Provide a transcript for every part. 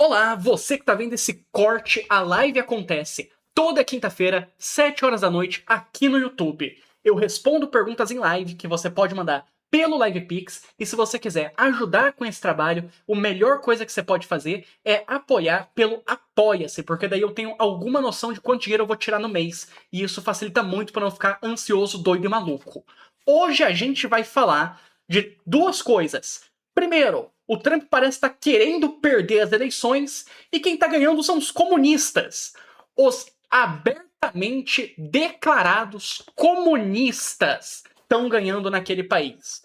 Olá, você que tá vendo esse corte, a live acontece toda quinta-feira, 7 horas da noite, aqui no YouTube. Eu respondo perguntas em live que você pode mandar pelo LivePix, e se você quiser ajudar com esse trabalho, a melhor coisa que você pode fazer é apoiar pelo Apoia-se, porque daí eu tenho alguma noção de quanto dinheiro eu vou tirar no mês, e isso facilita muito para não ficar ansioso, doido e maluco. Hoje a gente vai falar de duas coisas. Primeiro, o Trump parece estar querendo perder as eleições e quem está ganhando são os comunistas. Os abertamente declarados comunistas estão ganhando naquele país.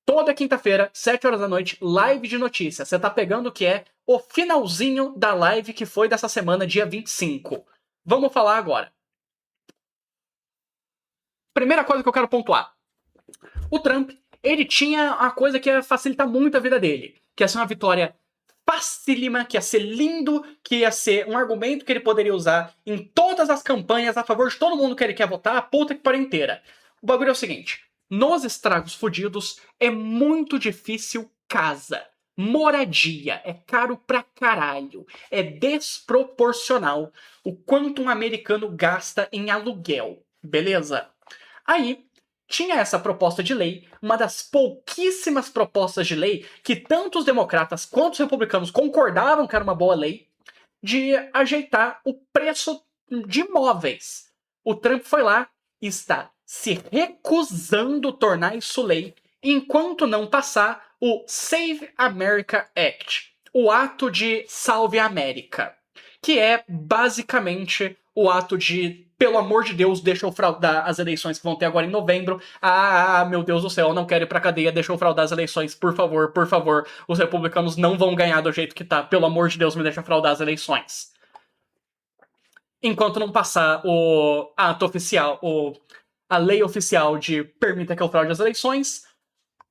Toda quinta-feira, 7 horas da noite, live de notícias. Você tá pegando o que é o finalzinho da live que foi dessa semana, dia 25. Vamos falar agora. Primeira coisa que eu quero pontuar. O Trump, ele tinha a coisa que ia facilitar muito a vida dele, que ia ser uma vitória facílima, que ia ser lindo, que ia ser um argumento que ele poderia usar em todas as campanhas a favor de todo mundo que ele quer votar, a puta que pariu inteira. O bagulho é o seguinte, nos estragos fodidos é muito difícil casa. Moradia é caro pra caralho. É desproporcional o quanto um americano gasta em aluguel. Beleza? Aí, tinha essa proposta de lei, uma das pouquíssimas propostas de lei que tanto os democratas quanto os republicanos concordavam que era uma boa lei, de ajeitar o preço de imóveis. O Trump foi lá e está se recusando tornar isso lei enquanto não passar o Save America Act, o ato de Salve a América, que é basicamente o ato de, pelo amor de Deus, deixa eu fraudar as eleições que vão ter agora em novembro. Meu Deus do céu, não quero ir pra cadeia, deixa eu fraudar as eleições, por favor, por favor. Os republicanos não vão ganhar do jeito que tá, pelo amor de Deus, me deixa fraudar as eleições. Enquanto não passar o ato oficial, a lei oficial de permita que eu fraude as eleições,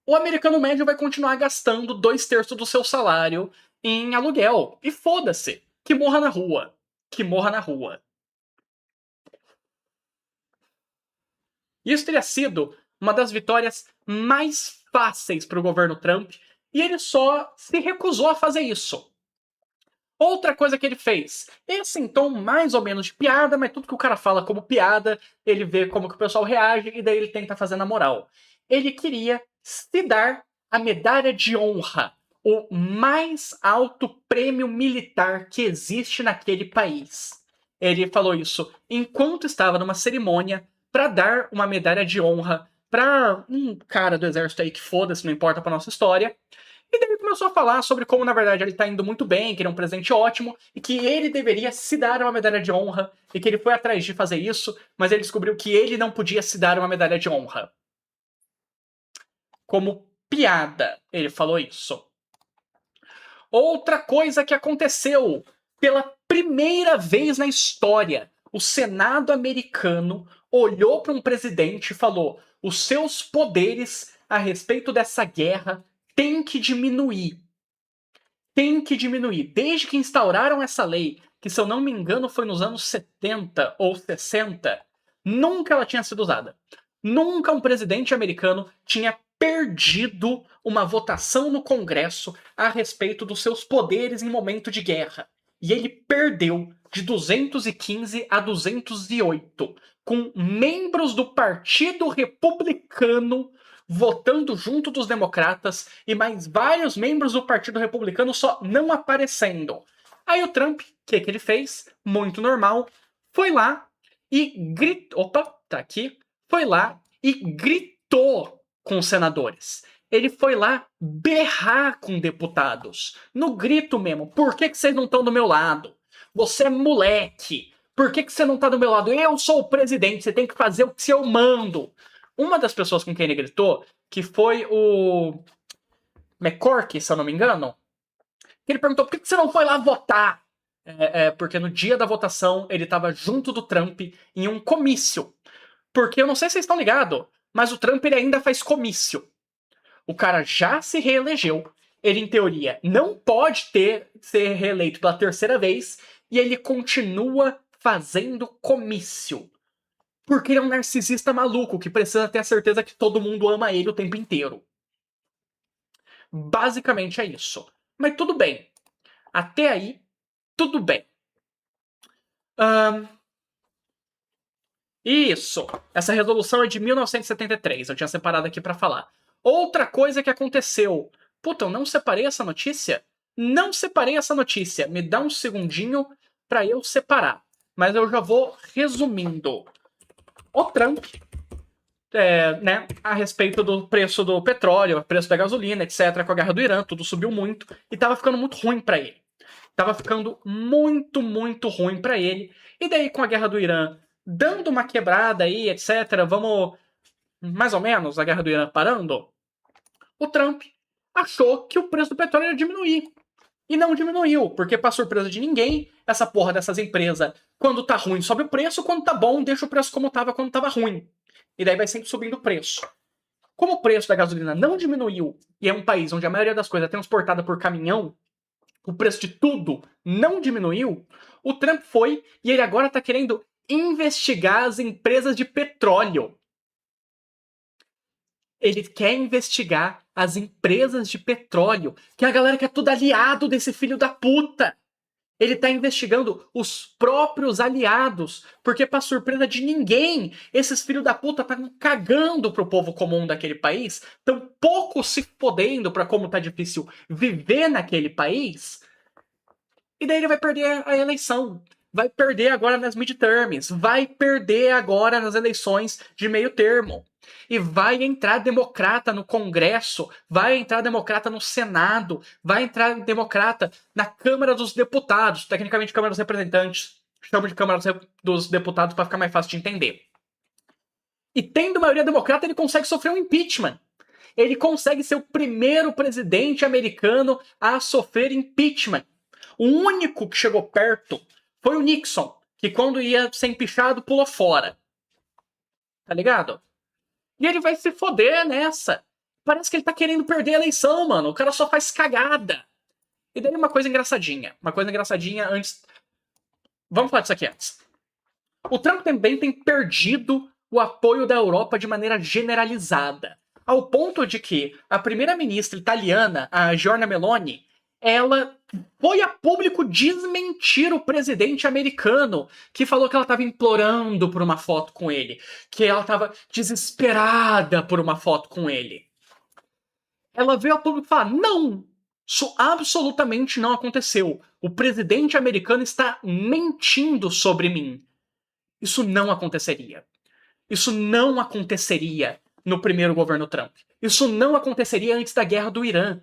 o americano médio vai continuar gastando 2/3 do seu salário em aluguel. E foda-se, que morra na rua. Que morra na rua. Isso teria sido uma das vitórias mais fáceis para o governo Trump, e ele só se recusou a fazer isso. Outra coisa que ele fez, esse em tom mais ou menos de piada, mas tudo que o cara fala como piada, ele vê como que o pessoal reage e daí ele tenta fazer na moral. Ele queria se dar a medalha de honra, o mais alto prêmio militar que existe naquele país. Ele falou isso enquanto estava numa cerimônia para dar uma medalha de honra para um cara do exército aí que foda-se, não importa pra nossa história. E daí ele começou a falar sobre como, na verdade, ele tá indo muito bem, que ele é um presente ótimo, e que ele deveria se dar uma medalha de honra, e que ele foi atrás de fazer isso, mas ele descobriu que ele não podia se dar uma medalha de honra. Como piada, ele falou isso. Outra coisa que aconteceu, pela primeira vez na história, o Senado americano olhou para um presidente e falou: os seus poderes a respeito dessa guerra têm que diminuir. Tem que diminuir. Desde que instauraram essa lei, que se eu não me engano foi nos anos 70 ou 60, nunca ela tinha sido usada. Nunca um presidente americano tinha perdido uma votação no Congresso a respeito dos seus poderes em momento de guerra. E ele perdeu de 215 a 208, com membros do Partido Republicano votando junto dos democratas e mais vários membros do Partido Republicano só não aparecendo. Aí o Trump, o que ele fez? Muito normal, foi lá e gritou. Opa, tá aqui. Foi lá e gritou com os senadores. Ele foi lá berrar com deputados. No grito mesmo. Por que vocês não estão do meu lado? Você é moleque. Por que você não tá do meu lado? Eu sou o presidente, você tem que fazer o que eu mando. Uma das pessoas com quem ele gritou, que foi o McCorky, se eu não me engano, ele perguntou por que você não foi lá votar? Porque no dia da votação ele estava junto do Trump em um comício. Porque eu não sei se vocês estão ligados, mas o Trump ele ainda faz comício. O cara já se reelegeu. Ele, em teoria, não pode ser reeleito pela terceira vez e ele continua fazendo comício. Porque ele é um narcisista maluco que precisa ter a certeza que todo mundo ama ele o tempo inteiro. Basicamente é isso. Mas tudo bem. Até aí, tudo bem. Isso. Essa resolução é de 1973. Eu tinha separado aqui para falar. Outra coisa que aconteceu. Puta, eu não separei essa notícia? Não separei essa notícia. Me dá um segundinho para eu separar. Mas eu já vou resumindo. O Trump, né, a respeito do preço do petróleo, preço da gasolina, etc., com a guerra do Irã, tudo subiu muito e tava ficando muito ruim para ele. Tava ficando muito, muito ruim para ele. E daí, com a guerra do Irã dando uma quebrada aí, etc., vamos mais ou menos a guerra do Irã parando, o Trump achou que o preço do petróleo ia diminuir. E não diminuiu, porque, para surpresa de ninguém, essa porra dessas empresas, quando tá ruim, sobe o preço, quando tá bom, deixa o preço como tava quando tava ruim. E daí vai sempre subindo o preço. Como o preço da gasolina não diminuiu, e é um país onde a maioria das coisas é transportada por caminhão, o preço de tudo não diminuiu, o Trump foi e ele agora tá querendo investigar as empresas de petróleo. Ele quer investigar as empresas de petróleo, que é a galera que é tudo aliado desse filho da puta. Ele tá investigando os próprios aliados, porque, pra surpresa de ninguém, esses filhos da puta estão cagando pro povo comum daquele país, tão pouco se fodendo pra como tá difícil viver naquele país, e daí ele vai perder a eleição. Vai perder agora nas midterms, vai perder agora nas eleições de meio termo. E vai entrar democrata no Congresso, vai entrar democrata no Senado, vai entrar democrata na Câmara dos Deputados, tecnicamente Câmara dos Representantes. Chamo de Câmara dos Deputados para ficar mais fácil de entender. E tendo maioria democrata, ele consegue sofrer um impeachment. Ele consegue ser o primeiro presidente americano a sofrer impeachment. O único que chegou perto foi o Nixon, que quando ia ser empichado, pulou fora. Tá ligado? E ele vai se foder nessa. Parece que ele tá querendo perder a eleição, mano. O cara só faz cagada. E daí uma coisa engraçadinha. Uma coisa engraçadinha antes. Vamos falar disso aqui antes. O Trump também tem perdido o apoio da Europa de maneira generalizada. Ao ponto de que a primeira-ministra italiana, a Giorgia Meloni, ela foi a público desmentir o presidente americano, que falou que ela estava implorando por uma foto com ele, que ela estava desesperada por uma foto com ele. Ela veio a público falar: não, isso absolutamente não aconteceu. O presidente americano está mentindo sobre mim. Isso não aconteceria. Isso não aconteceria no primeiro governo Trump. Isso não aconteceria antes da guerra do Irã.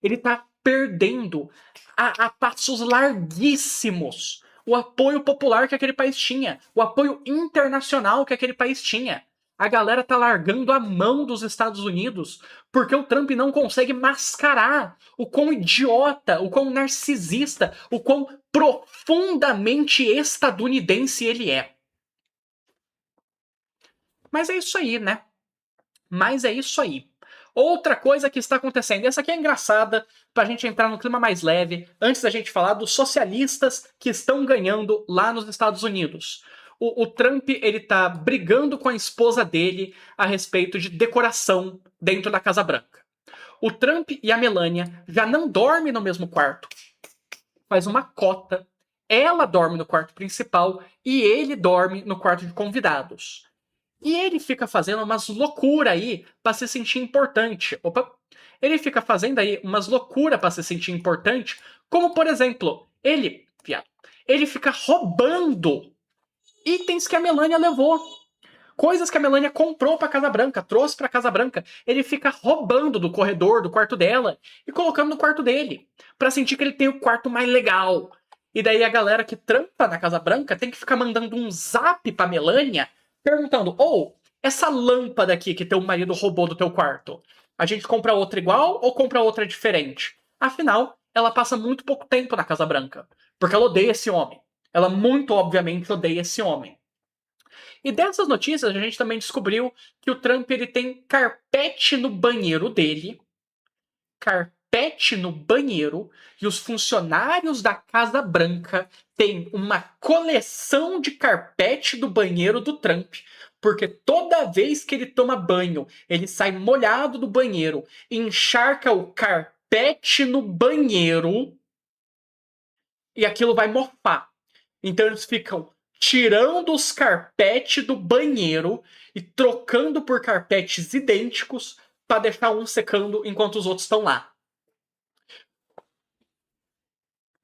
Ele está perdendo a passos larguíssimos o apoio popular que aquele país tinha, o apoio internacional que aquele país tinha. A galera tá largando a mão dos Estados Unidos porque o Trump não consegue mascarar o quão idiota, o quão narcisista, o quão profundamente estadunidense ele é. Mas é isso aí, né? Mas é isso aí. Outra coisa que está acontecendo, essa aqui é engraçada, pra gente entrar no clima mais leve, antes da gente falar dos socialistas que estão ganhando lá nos Estados Unidos. O Trump, ele tá brigando com a esposa dele a respeito de decoração dentro da Casa Branca. O Trump e a Melania já não dormem no mesmo quarto. Faz uma cota. Ela dorme no quarto principal e ele dorme no quarto de convidados. E ele fica fazendo umas loucuras aí pra se sentir importante. Opa! Ele fica fazendo aí umas loucuras pra se sentir importante, como por exemplo, ele fica roubando itens que a Melania levou. Coisas que a Melania comprou pra Casa Branca, trouxe pra Casa Branca. Ele fica roubando do corredor, do quarto dela, e colocando no quarto dele, pra sentir que ele tem o quarto mais legal. E daí a galera que trampa na Casa Branca tem que ficar mandando um zap pra Melania, perguntando: essa lâmpada aqui que teu marido roubou do teu quarto, a gente compra outra igual ou compra outra diferente? Afinal, ela passa muito pouco tempo na Casa Branca, porque ela odeia esse homem. Ela muito obviamente odeia esse homem. E dessas notícias a gente também descobriu que o Trump ele tem carpete no banheiro dele, carpete no banheiro, e os funcionários da Casa Branca têm uma coleção de carpete do banheiro do Trump, porque toda vez que ele toma banho, ele sai molhado do banheiro, encharca o carpete no banheiro e aquilo vai mofar. Então eles ficam tirando os carpetes do banheiro e trocando por carpetes idênticos para deixar um secando enquanto os outros estão lá.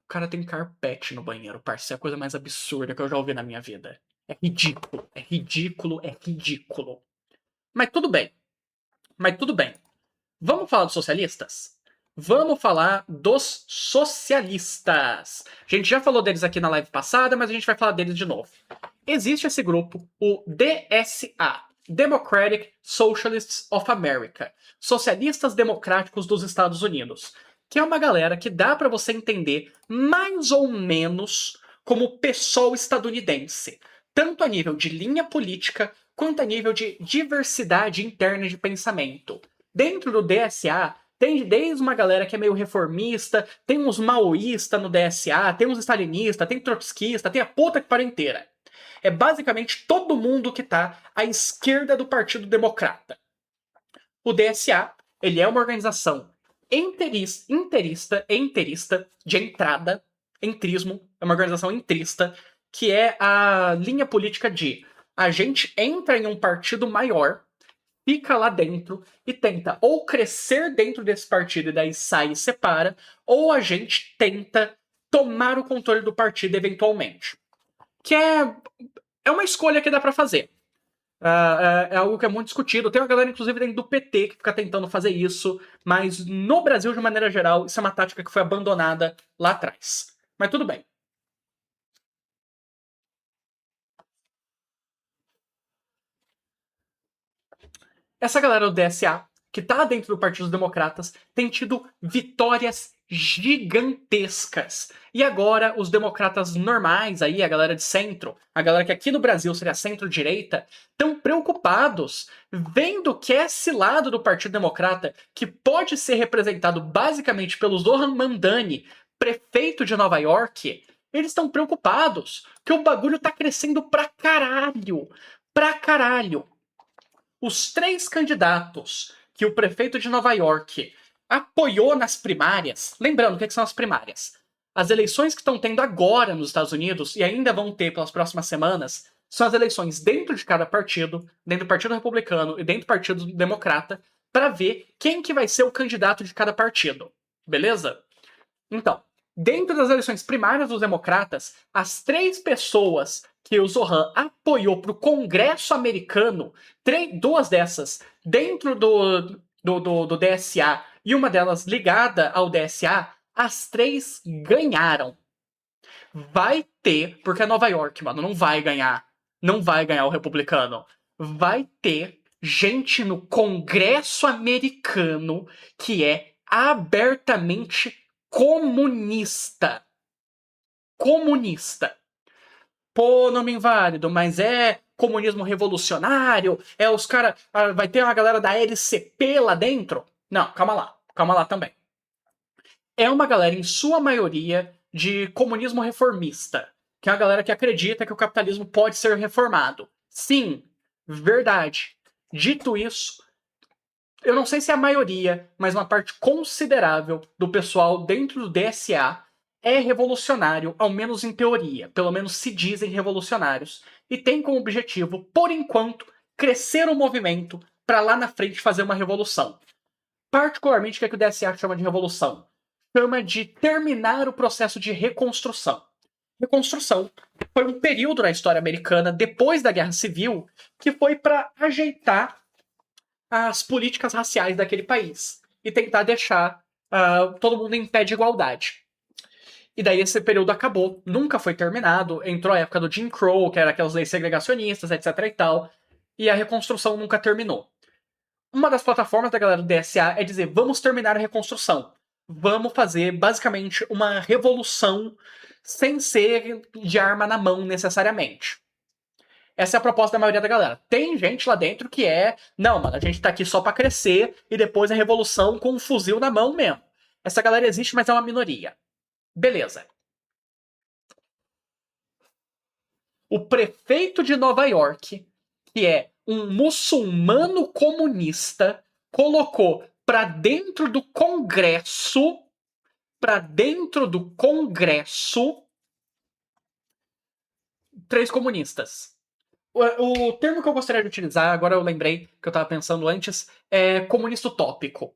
O cara tem carpete no banheiro, parceiro. É a coisa mais absurda que eu já ouvi na minha vida. É ridículo, é ridículo, é ridículo. Mas tudo bem. Mas tudo bem. Vamos falar dos socialistas? Vamos falar dos socialistas. A gente já falou deles aqui na live passada, mas a gente vai falar deles de novo. Existe esse grupo, o DSA, Democratic Socialists of America, Socialistas Democráticos dos Estados Unidos, que é uma galera que dá para você entender mais ou menos como PSOL estadunidense, tanto a nível de linha política quanto a nível de diversidade interna de pensamento. Dentro do DSA, tem desde uma galera que é meio reformista, tem uns maoístas no DSA, tem uns stalinistas, tem trotskista, tem a puta que pariu inteira. É basicamente todo mundo que tá à esquerda do Partido Democrata. O DSA, ele é uma organização inteirista de entrada, entrismo, é uma organização entrista, que é a linha política de a gente entra em um partido maior, fica lá dentro e tenta ou crescer dentro desse partido e daí sai e separa, ou a gente tenta tomar o controle do partido eventualmente. Que é uma escolha que dá para fazer. É algo que é muito discutido. Tem uma galera, inclusive, dentro do PT que fica tentando fazer isso, mas no Brasil, de maneira geral, isso é uma tática que foi abandonada lá atrás. Mas tudo bem. Essa galera do DSA, que tá dentro do Partido dos Democratas, tem tido vitórias gigantescas. E agora os democratas normais aí, a galera de centro, a galera que aqui no Brasil seria centro-direita, estão preocupados, vendo que esse lado do Partido Democrata, que pode ser representado basicamente pelo Zohran Mamdani, prefeito de Nova York, eles estão preocupados que o bagulho tá crescendo pra caralho. Pra caralho. Os 3 candidatos que o prefeito de Nova York apoiou nas primárias, lembrando o que são as primárias, as eleições que estão tendo agora nos Estados Unidos e ainda vão ter pelas próximas semanas, são as eleições dentro de cada partido, dentro do Partido Republicano e dentro do Partido Democrata, para ver quem que vai ser o candidato de cada partido. Beleza? Então, dentro das eleições primárias dos democratas, as 3 pessoas que o Zohran apoiou para o Congresso americano, 2 dessas dentro do DSA e uma delas ligada ao DSA, as 3 ganharam. Vai ter, porque é Nova York, mano, não vai ganhar. Não vai ganhar o republicano. Vai ter gente no Congresso americano que é abertamente comunista. Comunista. Pô, nome inválido, mas é comunismo revolucionário, é os caras. Vai ter uma galera da LCP lá dentro? Não, calma lá também. É uma galera, em sua maioria, de comunismo reformista, que é a galera que acredita que o capitalismo pode ser reformado. Sim, verdade. Dito isso, eu não sei se é a maioria, mas uma parte considerável do pessoal dentro do DSA é revolucionário, ao menos em teoria. Pelo menos se dizem revolucionários. E tem como objetivo, por enquanto, crescer o movimento para lá na frente fazer uma revolução. Particularmente, o que, é que o DSA chama de revolução? Chama de terminar o processo de reconstrução. Reconstrução foi um período na história americana, depois da Guerra Civil, que foi para ajeitar as políticas raciais daquele país e tentar deixar todo mundo em pé de igualdade. E daí esse período acabou, nunca foi terminado, entrou a época do Jim Crow, que era aquelas leis segregacionistas, etc e tal, e a reconstrução nunca terminou. Uma das plataformas da galera do DSA é dizer, vamos terminar a reconstrução. Vamos fazer, basicamente, uma revolução sem ser de arma na mão, necessariamente. Essa é a proposta da maioria da galera. Tem gente lá dentro que não, mano, a gente tá aqui só pra crescer e depois a revolução com um fuzil na mão mesmo. Essa galera existe, mas é uma minoria. Beleza. O prefeito de Nova York, que é um muçulmano comunista, colocou pra dentro do Congresso para dentro do Congresso 3 comunistas. O termo que eu gostaria de utilizar, agora eu lembrei que eu estava pensando antes, é comunista utópico.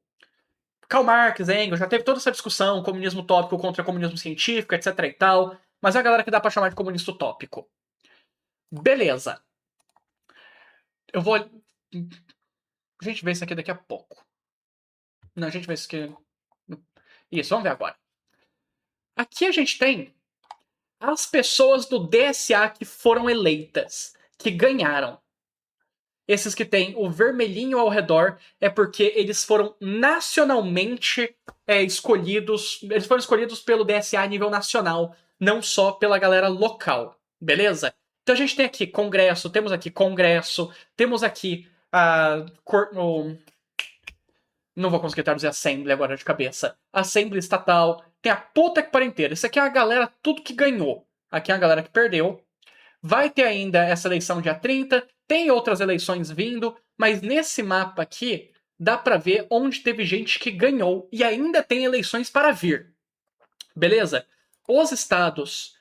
Karl Marx, Engels, já teve toda essa discussão, comunismo utópico contra comunismo científico, etc e tal, mas é a galera que dá pra chamar de comunista utópico. Beleza. Eu vou... A gente vê isso aqui daqui a pouco. Não, a gente vê isso aqui... Isso, vamos ver agora. Aqui a gente tem as pessoas do DSA que foram eleitas, que ganharam. Esses que tem o vermelhinho ao redor é porque eles foram nacionalmente escolhidos. Eles foram escolhidos pelo DSA a nível nacional, não só pela galera local. Beleza? Então a gente tem aqui Congresso, temos aqui a. Não vou conseguir traduzir Assembly agora de cabeça. Assembly estatal. Tem a puta que pariu inteira. Isso aqui é a galera tudo que ganhou. Aqui é a galera que perdeu. Vai ter ainda essa eleição dia 30, tem outras eleições vindo, mas nesse mapa aqui dá pra ver onde teve gente que ganhou e ainda tem eleições para vir. Beleza? Os estados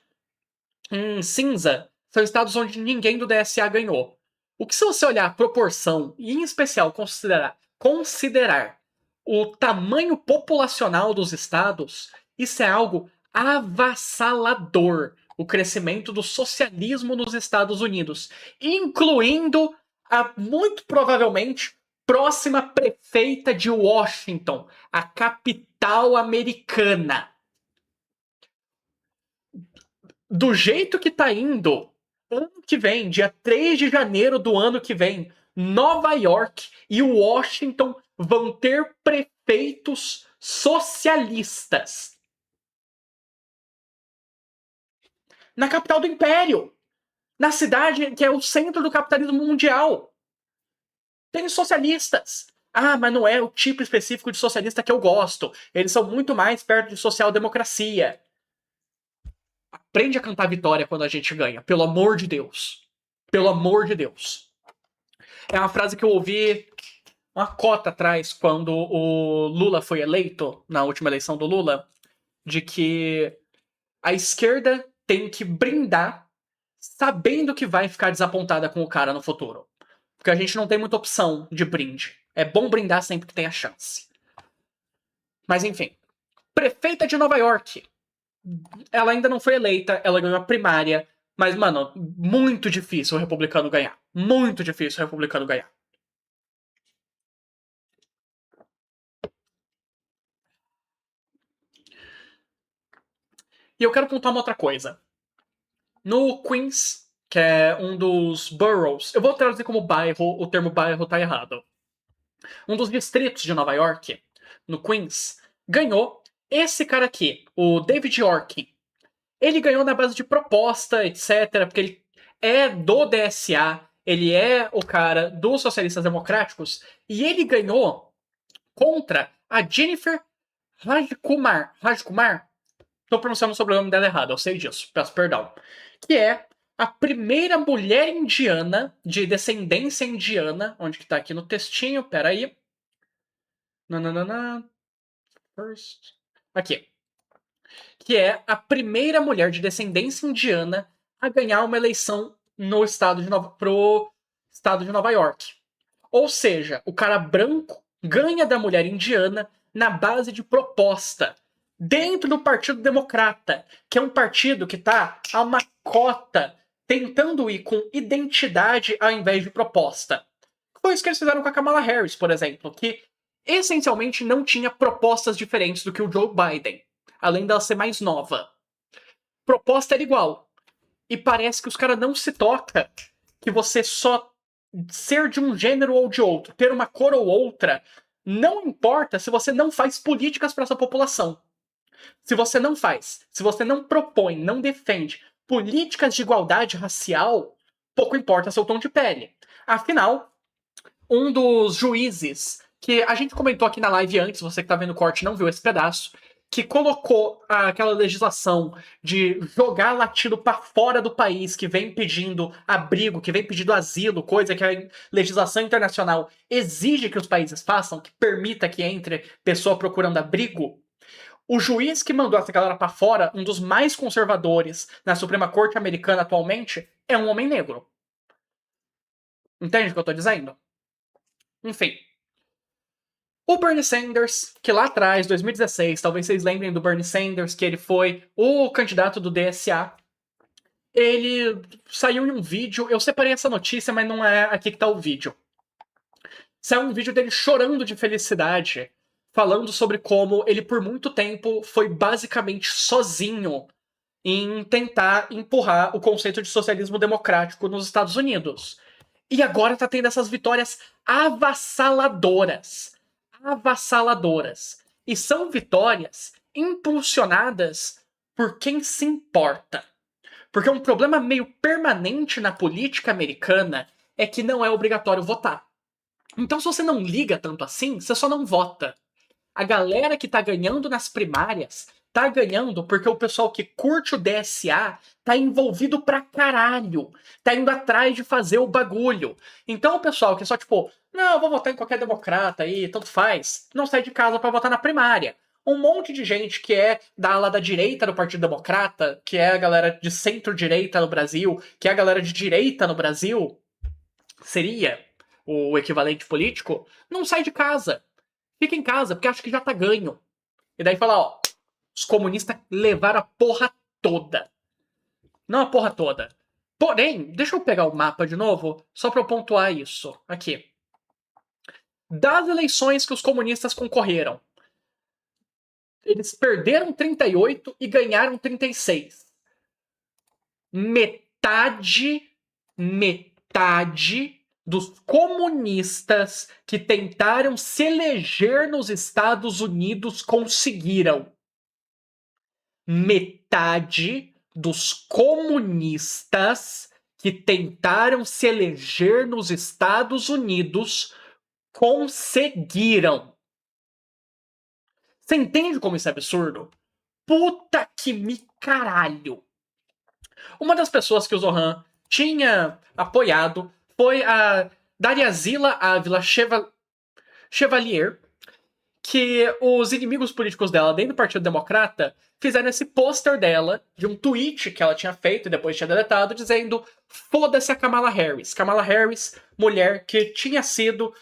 em cinza são estados onde ninguém do DSA ganhou. O que se você olhar a proporção e em especial considerar o tamanho populacional dos estados, isso é algo avassalador. O crescimento do socialismo nos Estados Unidos, incluindo a, muito provavelmente, próxima prefeita de Washington, a capital americana. Do jeito que tá indo, ano que vem, dia 3 de janeiro do ano que vem, Nova York e Washington vão ter prefeitos socialistas. Na capital do império. Na cidade que é o centro do capitalismo mundial. Tem socialistas. Ah, mas não é o tipo específico de socialista que eu gosto. Eles são muito mais perto de social-democracia. Aprende a cantar vitória quando a gente ganha. Pelo amor de Deus. Pelo amor de Deus. É uma frase que eu ouvi uma cota atrás quando o Lula foi eleito, na última eleição do Lula, de que a esquerda tem que brindar sabendo que vai ficar desapontada com o cara no futuro. Porque a gente não tem muita opção de brinde. É bom brindar sempre que tem a chance. Mas enfim. Prefeita de Nova York. Ela ainda não foi eleita, ela ganhou a primária. Mas, mano, muito difícil o republicano ganhar. Muito difícil o republicano ganhar. E eu quero pontuar uma outra coisa. No Queens, que é um dos boroughs, eu vou traduzir como bairro, o termo bairro tá errado. Um dos distritos de Nova York, no Queens, ganhou esse cara aqui, o David York. Ele ganhou na base de proposta, etc, porque ele é do DSA, ele é o cara dos socialistas democráticos, e ele ganhou contra a Jennifer Rajkumar. Tô pronunciando o sobrenome dela errado, eu sei disso, peço perdão. Que é a primeira mulher indiana, de descendência indiana, onde que tá aqui no textinho, peraí. Nananana. First. Aqui. Que é a primeira mulher de descendência indiana a ganhar uma eleição no estado pro estado de Nova York. Ou seja, o cara branco ganha da mulher indiana na base de proposta. Dentro do Partido Democrata, que é um partido que está a uma cota tentando ir com identidade ao invés de proposta. Foi isso que eles fizeram com a Kamala Harris, por exemplo, que essencialmente não tinha propostas diferentes do que o Joe Biden, além dela ser mais nova. Proposta era igual. E parece que os caras não se tocam que você só ser de um gênero ou de outro, ter uma cor ou outra, não importa se você não faz políticas para essa população. Se você não faz, se você não propõe, não defende políticas de igualdade racial, pouco importa seu tom de pele. Afinal, um dos juízes, que a gente comentou aqui na live antes, você que tá vendo o corte não viu esse pedaço, que colocou aquela legislação de jogar latido para fora do país, que vem pedindo abrigo, que vem pedindo asilo, coisa que a legislação internacional exige que os países façam, que permita que entre pessoa procurando abrigo. O juiz que mandou essa galera pra fora, um dos mais conservadores na Suprema Corte americana atualmente, é um homem negro. Entende o que eu tô dizendo? Enfim. O Bernie Sanders, que lá atrás, 2016, talvez vocês lembrem do Bernie Sanders, que ele foi o candidato do DSA. Ele saiu em um vídeo, eu separei essa notícia, mas não é aqui que tá o vídeo. Saiu um vídeo dele chorando de felicidade, falando sobre como ele por muito tempo foi basicamente sozinho em tentar empurrar o conceito de socialismo democrático nos Estados Unidos. E agora tá tendo essas vitórias avassaladoras. Avassaladoras. E são vitórias impulsionadas por quem se importa. Porque um problema meio permanente na política americana é que não é obrigatório votar. Então, se você não liga tanto assim, você só não vota. A galera que tá ganhando nas primárias tá ganhando porque o pessoal que curte o DSA tá envolvido pra caralho. Tá indo atrás de fazer o bagulho. Então o pessoal que é só tipo, não, eu vou votar em qualquer democrata aí, tanto faz, não sai de casa pra votar na primária. Um monte de gente que é da ala da direita do Partido Democrata, que é a galera de centro-direita no Brasil, que é a galera de direita no Brasil, seria o equivalente político, não sai de casa. Fica em casa, porque acha que já tá ganho. E daí fala, ó, os comunistas levaram a porra toda. Não a porra toda. Porém, deixa eu pegar o mapa de novo, só pra eu pontuar isso. Aqui. Das eleições que os comunistas concorreram, eles perderam 38 e ganharam 36. Metade dos comunistas que tentaram se eleger nos Estados Unidos conseguiram. Metade dos comunistas que tentaram se eleger nos Estados Unidos conseguiram. Você entende como isso é absurdo? Puta que me caralho. Uma das pessoas que o Zohan tinha apoiado foi a Dariazila Ávila Chevalier, que os inimigos políticos dela dentro do Partido Democrata fizeram esse pôster dela, de um tweet que ela tinha feito e depois tinha deletado, dizendo foda-se a Kamala Harris. Kamala Harris, mulher que tinha sido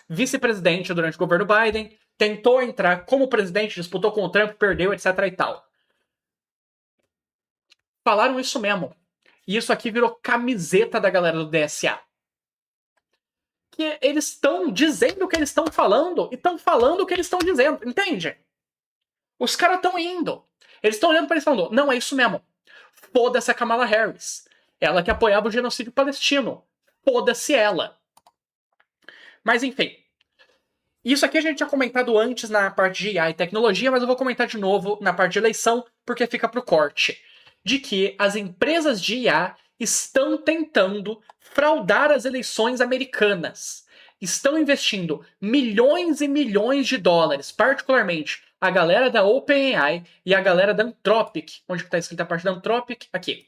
vice-presidente durante o governo Biden, tentou entrar como presidente, disputou com o Trump, perdeu, etc e tal. Falaram isso mesmo. E isso aqui virou camiseta da galera do DSA. Que eles estão dizendo o que eles estão falando e estão falando o que eles estão dizendo, entende? Os caras estão indo. Eles estão olhando para eles falando, não, é isso mesmo. Foda-se a Kamala Harris. Ela que apoiava o genocídio palestino. Foda-se ela. Mas enfim. Isso aqui a gente tinha comentado antes na parte de IA e tecnologia, mas eu vou comentar de novo na parte de eleição, porque fica pro corte. De que as empresas de IA estão tentando fraudar as eleições americanas. Estão investindo milhões e milhões de dólares, particularmente a galera da OpenAI e a galera da Anthropic. Onde está escrita a parte da Anthropic? Aqui.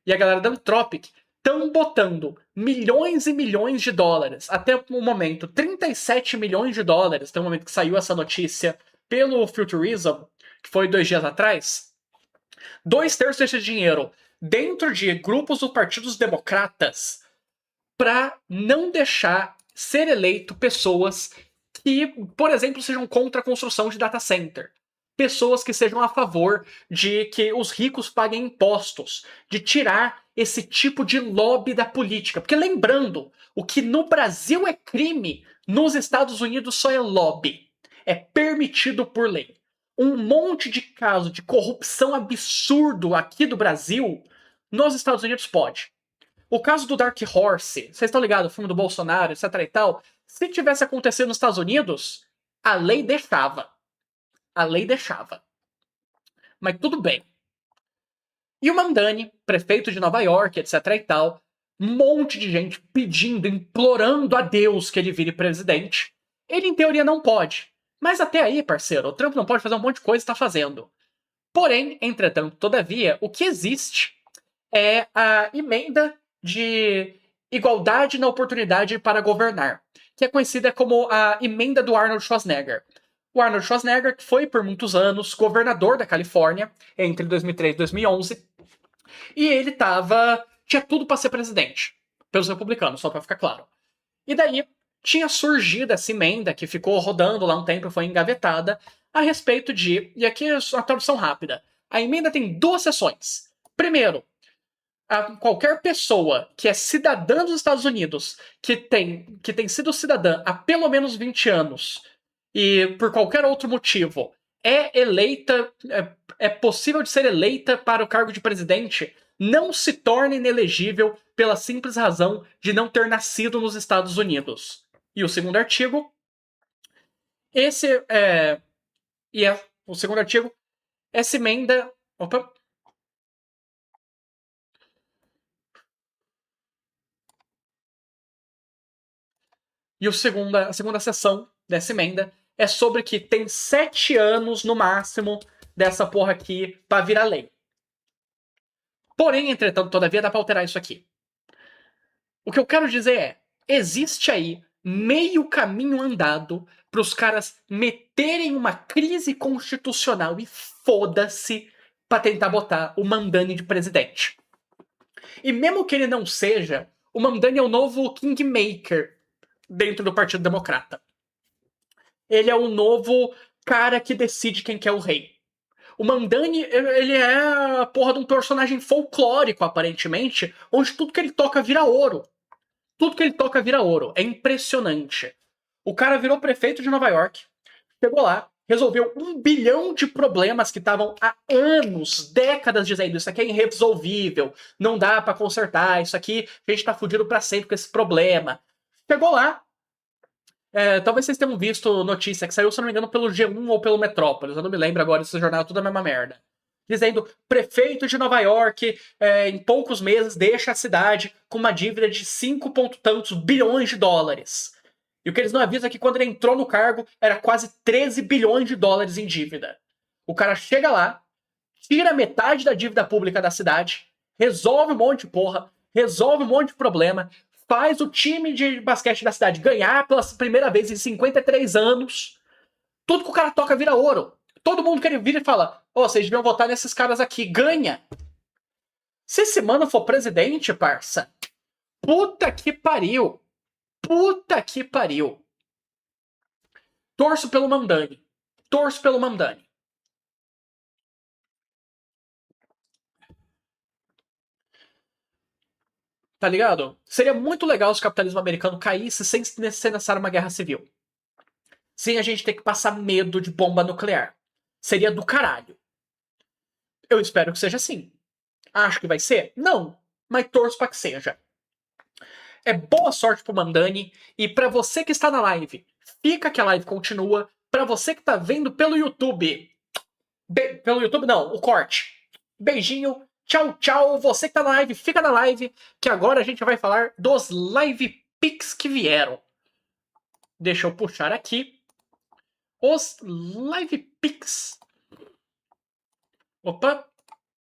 E a galera da Anthropic estão botando milhões e milhões de dólares. Até o momento, 37 milhões de dólares, até o momento que saiu essa notícia pelo Futurism, que foi 2 dias atrás. 2/3 desse dinheiro dentro de grupos dos partidos democratas para não deixar ser eleito pessoas que, por exemplo, sejam contra a construção de data center. Pessoas que sejam a favor de que os ricos paguem impostos, de tirar esse tipo de lobby da política. Porque lembrando, o que no Brasil é crime, nos Estados Unidos só é lobby. É permitido por lei. Um monte de caso de corrupção absurdo aqui do Brasil, nos Estados Unidos pode. O caso do Dark Horse, vocês estão ligados, o filme do Bolsonaro, etc e tal, se tivesse acontecido nos Estados Unidos, a lei deixava. A lei deixava. Mas tudo bem. E o Mamdani, prefeito de Nova York, etc e tal, um monte de gente pedindo, implorando a Deus que ele vire presidente. Ele, em teoria, não pode. Mas até aí, parceiro, o Trump não pode fazer um monte de coisa e está fazendo. Porém, entretanto, todavia, o que existe é a emenda de igualdade na oportunidade para governar, que é conhecida como a emenda do Arnold Schwarzenegger. O Arnold Schwarzenegger, que foi por muitos anos governador da Califórnia, entre 2003 e 2011, e ele tinha tudo para ser presidente, pelos republicanos, só para ficar claro. E daí tinha surgido essa emenda que ficou rodando lá um tempo, foi engavetada, a respeito de, e aqui é uma tradução rápida, a emenda tem duas seções. Primeiro, qualquer pessoa que é cidadã dos Estados Unidos, que tem sido cidadã há pelo menos 20 anos, e por qualquer outro motivo é eleita, é possível de ser eleita para o cargo de presidente, não se torna inelegível pela simples razão de não ter nascido nos Estados Unidos. E o segundo artigo, o segundo artigo, essa emenda, opa, e a segunda seção dessa emenda é sobre que tem 7 anos no máximo dessa porra aqui pra virar lei. Porém, entretanto, todavia, dá pra alterar isso aqui. O que eu quero dizer é, existe aí meio caminho andado para os caras meterem uma crise constitucional e foda-se pra tentar botar o Mamdani de presidente. E mesmo que ele não seja, o Mamdani é o novo Kingmaker dentro do Partido Democrata. Ele é o novo cara que decide quem que é o rei. O Mamdani, ele é a porra de um personagem folclórico, aparentemente, onde tudo que ele toca vira ouro. Tudo que ele toca vira ouro. É impressionante. O cara virou prefeito de Nova York, chegou lá, resolveu 1 bilhão de problemas que estavam há anos, décadas dizendo isso aqui é irresolvível, não dá pra consertar, isso aqui a gente tá fudido pra sempre com esse problema. Chegou lá, talvez vocês tenham visto notícia que saiu, se não me engano, pelo G1 ou pelo Metrópolis, eu não me lembro agora, esse jornal é tudo a mesma merda. Dizendo, prefeito de Nova York, em poucos meses, deixa a cidade com uma dívida de 5 ponto tantos bilhões de dólares. E o que eles não avisam é que quando ele entrou no cargo, era quase 13 bilhões de dólares em dívida. O cara chega lá, tira metade da dívida pública da cidade, resolve um monte de porra, resolve um monte de problema, faz o time de basquete da cidade ganhar pela primeira vez em 53 anos. Tudo que o cara toca vira ouro. Todo mundo que ele vira e fala: Ô, vocês deviam votar nesses caras aqui, ganha. Se esse mano for presidente, parça, puta que pariu. Puta que pariu. Torço pelo Mamdani. Torço pelo Mamdani. Tá ligado? Seria muito legal se o capitalismo americano caísse sem ser necessária uma guerra civil. Sem a gente ter que passar medo de bomba nuclear. Seria do caralho. Eu espero que seja assim. Acho que vai ser? Não. Mas torço pra que seja. É boa sorte pro Mamdani. E pra você que está na live, fica que a live continua. Pra você que tá vendo pelo YouTube. Pelo YouTube não, o corte. Beijinho. Tchau, tchau. Você que tá na live, fica na live. Que agora a gente vai falar dos live pics que vieram. Deixa eu puxar aqui. Os live pics. Opa.